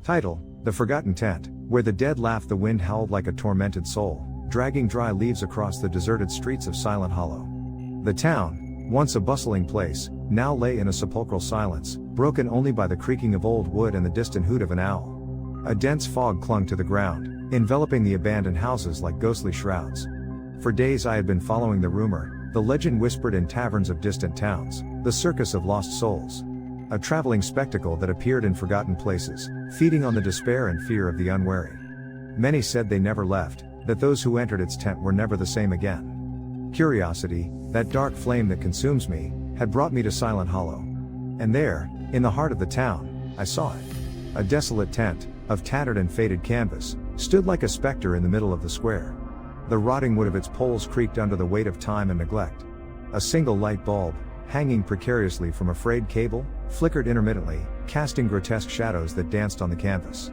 Title: The Forgotten Tent, where the dead laughed. The wind howled like a tormented soul, dragging dry leaves across the deserted streets of Silent Hollow. The town, once a bustling place, now lay in a sepulchral silence, broken only by the creaking of old wood and the distant hoot of an owl. A dense fog clung to the ground, enveloping the abandoned houses like ghostly shrouds. For days I had been following the rumor, the legend whispered in taverns of distant towns, the Circus of Lost Souls. A traveling spectacle that appeared in forgotten places, feeding on the despair and fear of the unwary. Many said they never left, that those who entered its tent were never the same again. Curiosity, that dark flame that consumes me, had brought me to Silent Hollow. And there, in the heart of the town, I saw it. A desolate tent, of tattered and faded canvas, stood like a specter in the middle of the square. The rotting wood of its poles creaked under the weight of time and neglect. A single light bulb, hanging precariously from a frayed cable, flickered intermittently, casting grotesque shadows that danced on the canvas.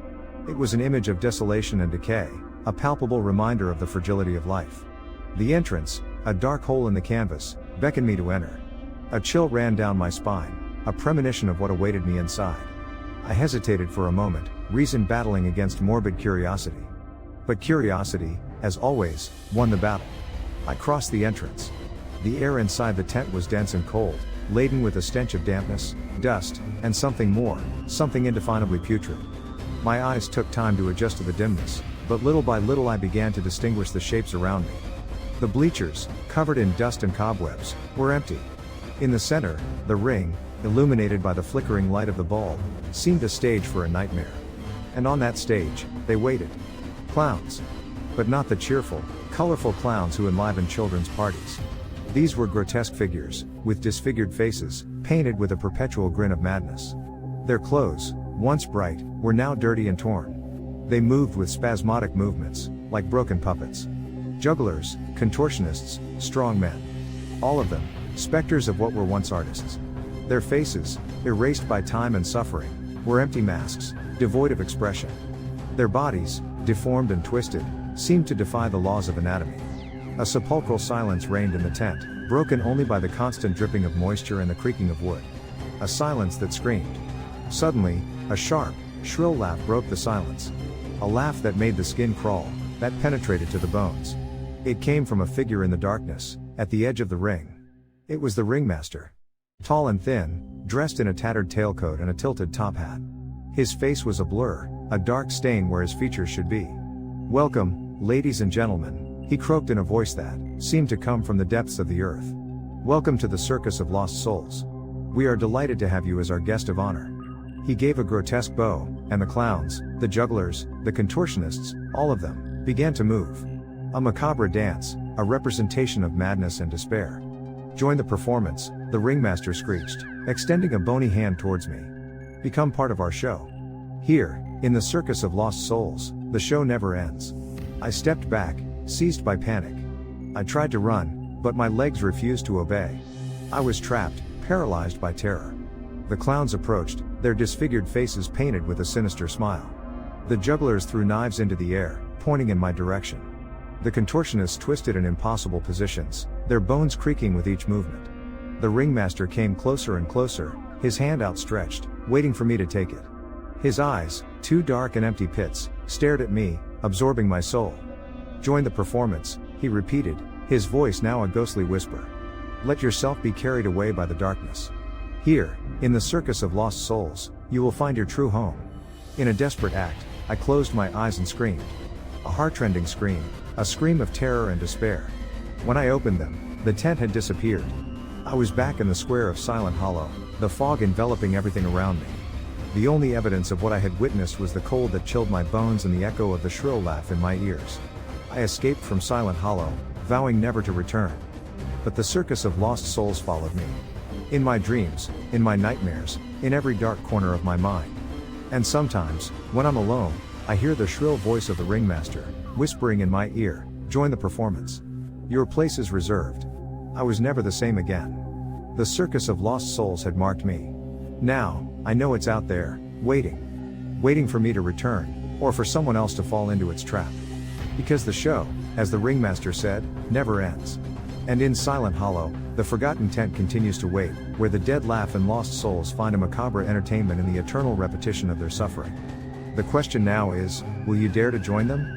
It was an image of desolation and decay, a palpable reminder of the fragility of life. The entrance, a dark hole in the canvas, beckoned me to enter. A chill ran down my spine, a premonition of what awaited me inside. I hesitated for a moment, reason battling against morbid curiosity. But curiosity, as always, won the battle. I crossed the entrance. The air inside the tent was dense and cold, laden with a stench of dampness, dust, and something more, something indefinably putrid. My eyes took time to adjust to the dimness, but little by little I began to distinguish the shapes around me. The bleachers, covered in dust and cobwebs, were empty. In the center, the ring, illuminated by the flickering light of the bulb, seemed a stage for a nightmare. And on that stage, they waited. Clowns. But not the cheerful, colorful clowns who enliven children's parties. These were grotesque figures, with disfigured faces, painted with a perpetual grin of madness. Their clothes, once bright, were now dirty and torn. They moved with spasmodic movements, like broken puppets. Jugglers, contortionists, strong men. All of them, specters of what were once artists. Their faces, erased by time and suffering, were empty masks, devoid of expression. Their bodies, deformed and twisted, seemed to defy the laws of anatomy. A sepulchral silence reigned in the tent, broken only by the constant dripping of moisture and the creaking of wood. A silence that screamed. Suddenly, a sharp, shrill laugh broke the silence. A laugh that made the skin crawl, that penetrated to the bones. It came from a figure in the darkness, at the edge of the ring. It was the ringmaster. Tall and thin, dressed in a tattered tailcoat and a tilted top hat. His face was a blur, a dark stain where his features should be. "Welcome, ladies and gentlemen," he croaked in a voice that seemed to come from the depths of the earth. "Welcome to the Circus of Lost Souls. We are delighted to have you as our guest of honor." He gave a grotesque bow, and the clowns, the jugglers, the contortionists, all of them, began to move. A macabre dance, a representation of madness and despair. "Join the performance," the ringmaster screeched, extending a bony hand towards me. "Become part of our show. Here, in the Circus of Lost Souls, the show never ends." I stepped back, seized by panic. I tried to run, but my legs refused to obey. I was trapped, paralyzed by terror. The clowns approached, their disfigured faces painted with a sinister smile. The jugglers threw knives into the air, pointing in my direction. The contortionists twisted in impossible positions, their bones creaking with each movement. The ringmaster came closer and closer, his hand outstretched, waiting for me to take it. His eyes, two dark and empty pits, stared at me, absorbing my soul. "Join the performance," he repeated, his voice now a ghostly whisper. "Let yourself be carried away by the darkness. Here, in the Circus of Lost Souls, you will find your true home." In a desperate act, I closed my eyes and screamed. A heartrending scream, a scream of terror and despair. When I opened them, the tent had disappeared. I was back in the square of Silent Hollow, the fog enveloping everything around me. The only evidence of what I had witnessed was the cold that chilled my bones and the echo of the shrill laugh in my ears. I escaped from Silent Hollow, vowing never to return. But the Circus of Lost Souls followed me. In my dreams, in my nightmares, in every dark corner of my mind. And sometimes, when I'm alone, I hear the shrill voice of the ringmaster, whispering in my ear, "Join the performance. Your place is reserved." I was never the same again. The Circus of Lost Souls had marked me. Now, I know it's out there, waiting for me to return, or for someone else to fall into its trap. Because the show, as the ringmaster said, never ends. And in Silent Hollow, the Forgotten Tent continues to wait, where the dead laugh and lost souls find a macabre entertainment in the eternal repetition of their suffering. The question now is, will you dare to join them?